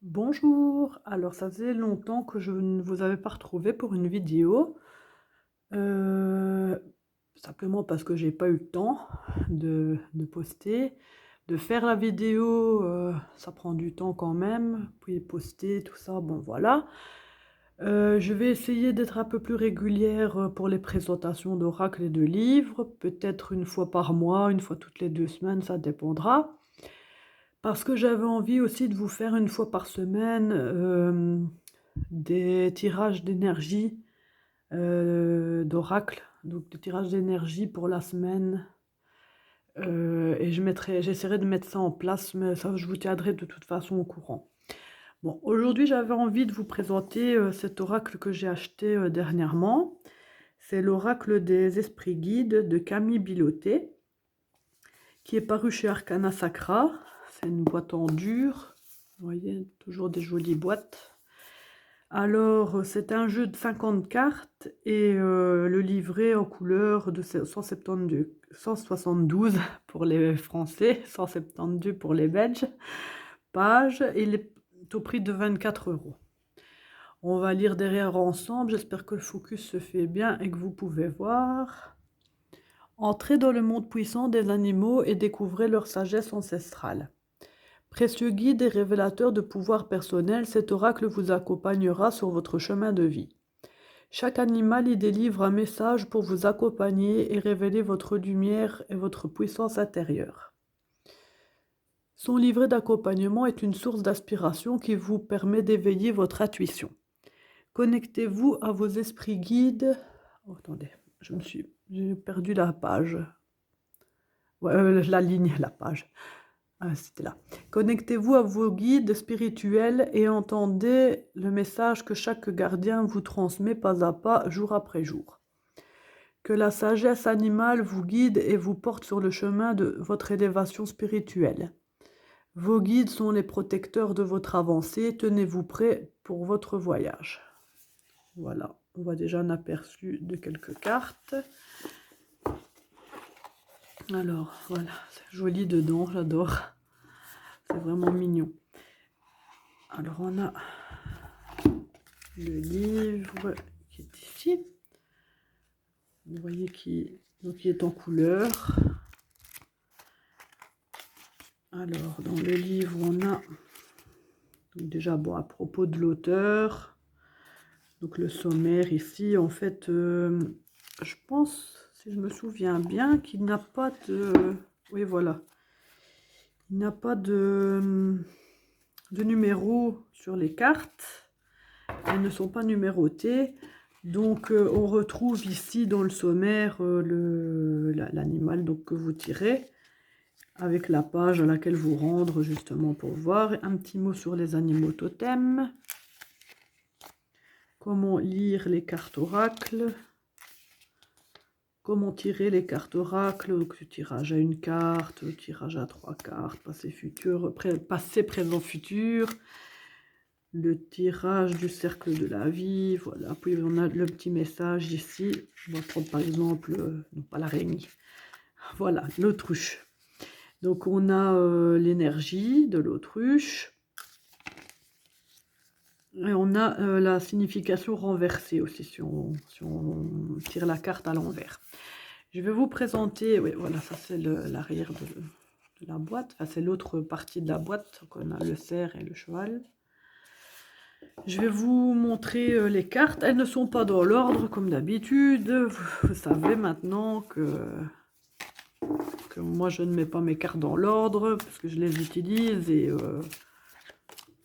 Bonjour, alors ça faisait longtemps que je ne vous avais pas retrouvé pour une vidéo, heu, simplement parce que j'ai pas eu le temps de poster. De faire la vidéo, ça prend du temps quand même, puis poster tout ça, bon voilà. Je vais essayer d'être un peu plus régulière, pour les présentations d'oracles et de livres, peut-être une fois par mois, une fois toutes les 2 semaines, ça dépendra. Parce que j'avais envie aussi de vous faire une fois par semaine, des tirages d'énergie, d'oracle, donc des tirages d'énergie pour la semaine, et j'essaierai de mettre ça en place, mais ça je vous tiendrai de toute façon au courant. Bon, aujourd'hui j'avais envie de vous présenter, cet oracle que j'ai acheté, dernièrement. C'est l'oracle des esprits guides de Camille Biloté, qui est paru chez Arcana Sacra. C'est une boîte en dur, vous voyez, toujours des jolies boîtes. Alors, c'est un jeu de 50 cartes et le livret en couleur de 172 pour les Français, 172 pour les Belges, pages, et il est au prix de 24 €. On va lire derrière ensemble, j'espère que le focus se fait bien et que vous pouvez voir. Entrez dans le monde puissant des animaux et découvrez leur sagesse ancestrale. Précieux guide et révélateur de pouvoir personnel, cet oracle vous accompagnera sur votre chemin de vie. Chaque animal y délivre un message pour vous accompagner et révéler votre lumière et votre puissance intérieure. Son livret d'accompagnement est une source d'inspiration qui vous permet d'éveiller votre intuition. Connectez-vous à vos esprits guides. Oh, attendez, j'ai perdu la page. Ouais, la ligne, la page. Ah, c'était là. Connectez-vous à vos guides spirituels et entendez le message que chaque gardien vous transmet pas à pas, jour après jour. Que la sagesse animale vous guide et vous porte sur le chemin de votre élévation spirituelle. Vos guides sont les protecteurs de votre avancée. Tenez-vous prêts pour votre voyage. Voilà, on voit déjà un aperçu de quelques cartes. Alors, voilà, c'est joli dedans, j'adore. C'est vraiment mignon. Alors, on a le livre qui est ici. Vous voyez qui est en couleur. Alors, dans le livre, on a donc déjà, bon, à propos de l'auteur, donc le sommaire ici, en fait, je pense, si je me souviens bien, qu'il n'a pas de... Oui, voilà. Il n'a pas de numéro sur les cartes. Elles ne sont pas numérotées. Donc, on retrouve ici dans le sommaire l'animal que vous tirez, avec la page à laquelle vous rendre justement pour voir. Un petit mot sur les animaux totems. Comment lire les cartes oracles. Comment tirer les cartes oracles. Donc, le tirage à une carte, le tirage à 3 cartes, passé, présent, futur. Le tirage du cercle de la vie, voilà. Puis on a le petit message ici. On va prendre par exemple, non pas l'araignée, voilà, l'autruche. Donc on a l'énergie de l'autruche. Et on a la signification renversée aussi, si on tire la carte à l'envers. Je vais vous présenter, oui, voilà, ça c'est l'arrière de la boîte. Enfin, c'est l'autre partie de la boîte. Donc on a le cerf et le cheval. Je vais vous montrer les cartes. Elles ne sont pas dans l'ordre comme d'habitude. Vous savez maintenant que moi je ne mets pas mes cartes dans l'ordre parce que je les utilise et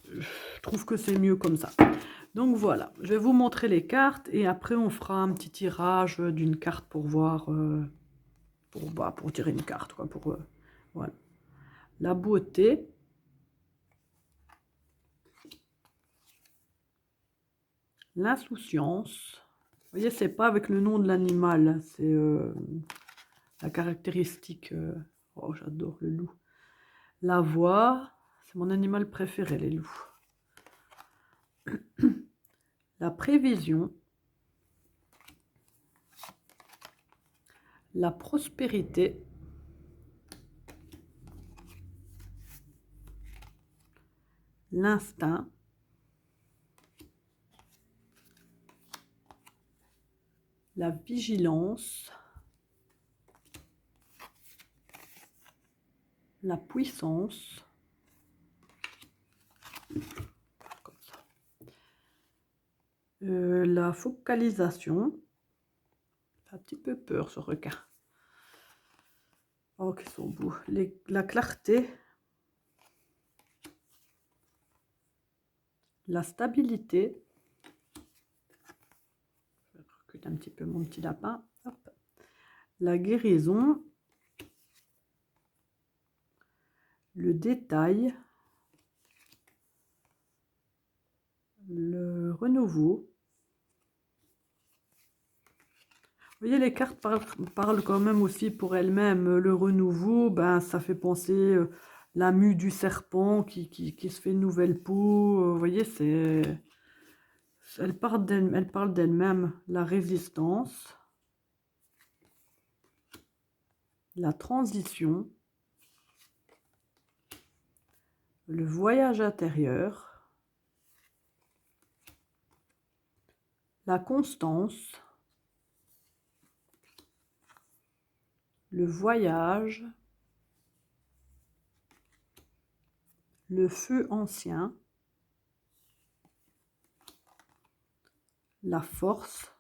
je trouve que c'est mieux comme ça. Donc voilà, je vais vous montrer les cartes et après on fera un petit tirage d'une carte pour voir, pour tirer une carte, quoi, voilà. La beauté. L'insouciance. Vous voyez, c'est pas avec le nom de l'animal, c'est la caractéristique. Oh, j'adore le loup. La voix, c'est mon animal préféré, les loups. La prévision. La prospérité. l'instinct, la vigilance, la puissance, comme ça. La focalisation, un petit peu peur ce requin. Oh, qu'ils sont beaux. La clarté, la stabilité. Je vais reculer un petit peu mon petit lapin. Hop. La guérison, le détail, le renouveau. Vous voyez, les cartes parlent quand même aussi pour elles-mêmes. Le renouveau, ben, ça fait penser la mue du serpent qui se fait une nouvelle peau. Vous voyez, elle parle d'elle-même. La résistance, la transition, le voyage intérieur, la constance, le voyage, le feu ancien, la force,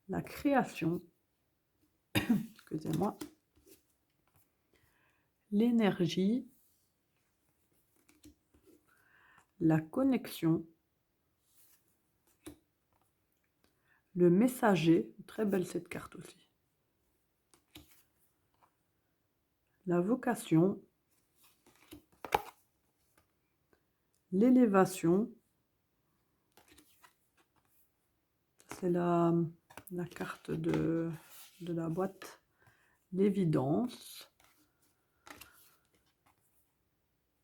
la création, excusez-moi, l'énergie, la connexion, le messager, très belle cette carte aussi, la vocation, l'élévation, c'est la carte de la boîte, l'évidence,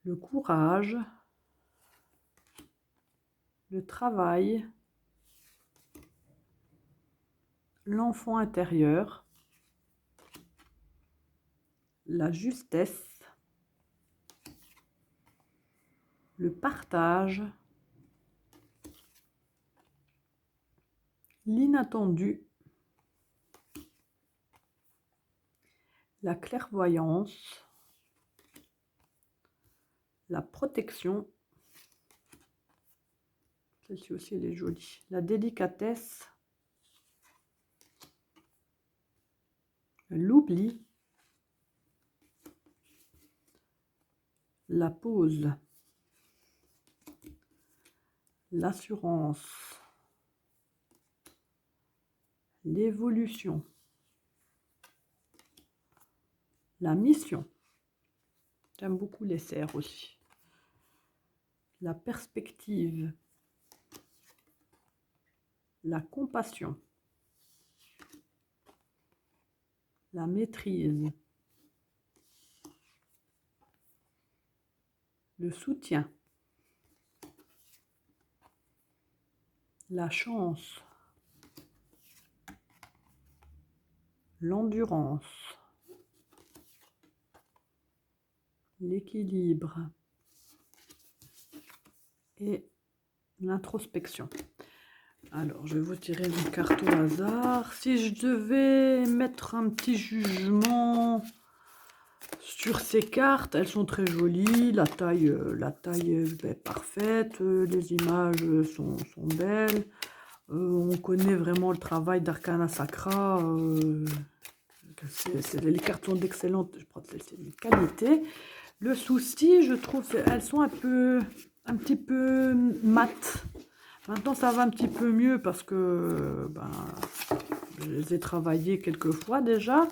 le courage, le travail, l'enfant intérieur, la justesse, le partage, l'inattendu, la clairvoyance, la protection, celle-ci aussi elle est jolie, la délicatesse, l'oubli, la pause, l'assurance, l'évolution, la mission. J'aime beaucoup les cerfs aussi. La perspective, la compassion, la maîtrise, le soutien, la chance, l'endurance, l'équilibre et l'introspection. Alors, je vais vous tirer une carte au hasard. Si je devais mettre un petit jugement sur ces cartes, elles sont très jolies. La taille est parfaite. Les images sont belles. On connaît vraiment le travail d'Arcana Sacra. Les cartes sont d'excellente, je prends celle-ci, de qualité. Le souci, je trouve, elles sont un petit peu mates. Maintenant, ça va un petit peu mieux parce que ben, je les ai travaillées quelques fois déjà.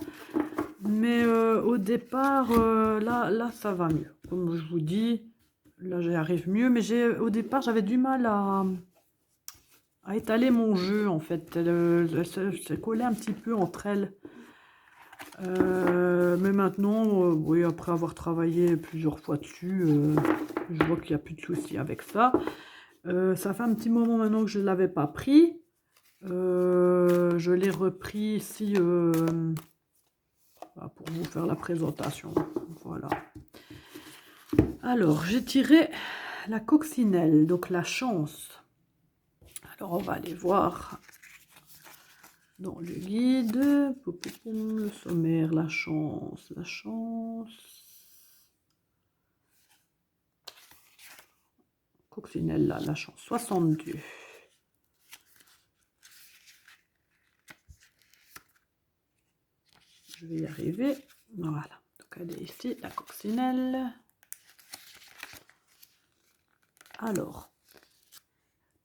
Mais au départ, là, ça va mieux. Comme je vous dis, là, j'y arrive mieux. Mais au départ, j'avais du mal à étaler mon jeu, en fait. Elles se collaient un petit peu entre elles. Mais maintenant, oui, après avoir travaillé plusieurs fois dessus, je vois qu'il n'y a plus de soucis avec ça. Ça fait un petit moment maintenant que je ne l'avais pas pris. Je l'ai repris ici pour vous faire la présentation. Voilà. Alors, j'ai tiré la coccinelle, donc la chance. Alors, on va aller voir dans le guide. Pou, pou, pou, le sommaire, la chance, la chance. Coccinelle, là, la chance, 62. Je vais y arriver. Voilà. Donc, elle est ici, la coccinelle. Alors,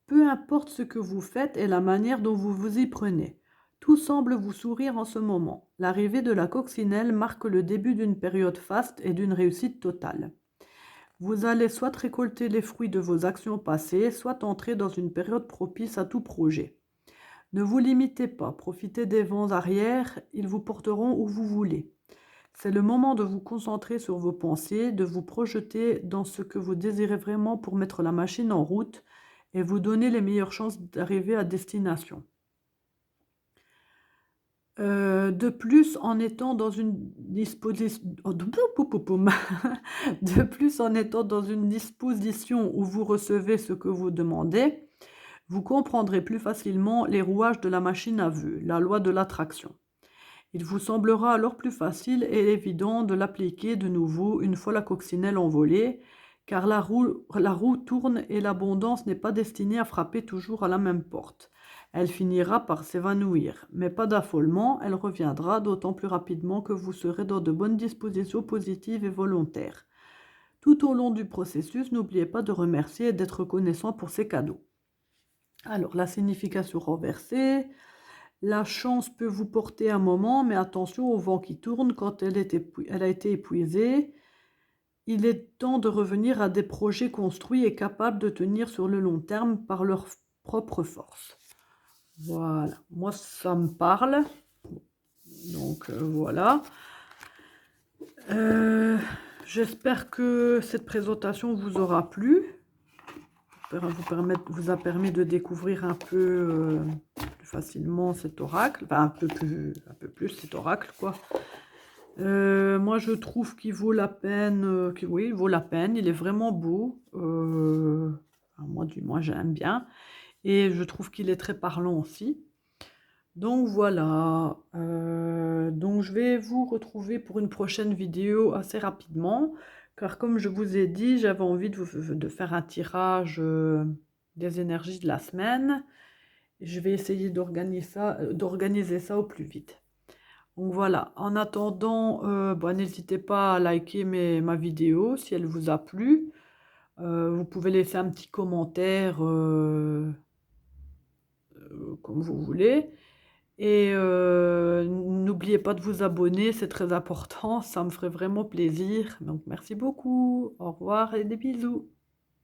peu importe ce que vous faites et la manière dont vous vous y prenez, tout semble vous sourire en ce moment. L'arrivée de la coccinelle marque le début d'une période faste et d'une réussite totale. Vous allez soit récolter les fruits de vos actions passées, soit entrer dans une période propice à tout projet. Ne vous limitez pas, profitez des vents arrière, ils vous porteront où vous voulez. C'est le moment de vous concentrer sur vos pensées, de vous projeter dans ce que vous désirez vraiment pour mettre la machine en route et vous donner les meilleures chances d'arriver à destination. De plus, en étant dans une disposition de plus, en étant dans une disposition où vous recevez ce que vous demandez, vous comprendrez plus facilement les rouages de la machine à vœux, la loi de l'attraction. Il vous semblera alors plus facile et évident de l'appliquer de nouveau une fois la coccinelle envolée, car la roue tourne et l'abondance n'est pas destinée à frapper toujours à la même porte. Elle finira par s'évanouir, mais pas d'affolement, elle reviendra d'autant plus rapidement que vous serez dans de bonnes dispositions positives et volontaires. Tout au long du processus, n'oubliez pas de remercier et d'être reconnaissant pour ces cadeaux. Alors, la signification renversée. La chance peut vous porter un moment, mais attention au vent qui tourne quand elle a été épuisée. Il est temps de revenir à des projets construits et capables de tenir sur le long terme par leur propre force. Voilà, moi ça me parle. Donc voilà. J'espère que cette présentation vous aura plu. Vous a permis de découvrir un peu plus facilement cet oracle, enfin un peu plus cet oracle quoi. Moi je trouve qu'il vaut la peine, oui, il vaut la peine, il est vraiment beau. Moi du moins j'aime bien et je trouve qu'il est très parlant aussi. Donc voilà, donc je vais vous retrouver pour une prochaine vidéo assez rapidement, car comme je vous ai dit, j'avais envie de faire un tirage des énergies de la semaine. Je vais essayer d'organiser ça au plus vite. Donc voilà, en attendant, n'hésitez pas à liker ma vidéo si elle vous a plu. Vous pouvez laisser un petit commentaire comme vous voulez. Et n'oubliez pas de vous abonner, c'est très important, ça me ferait vraiment plaisir. Donc merci beaucoup, au revoir et des bisous.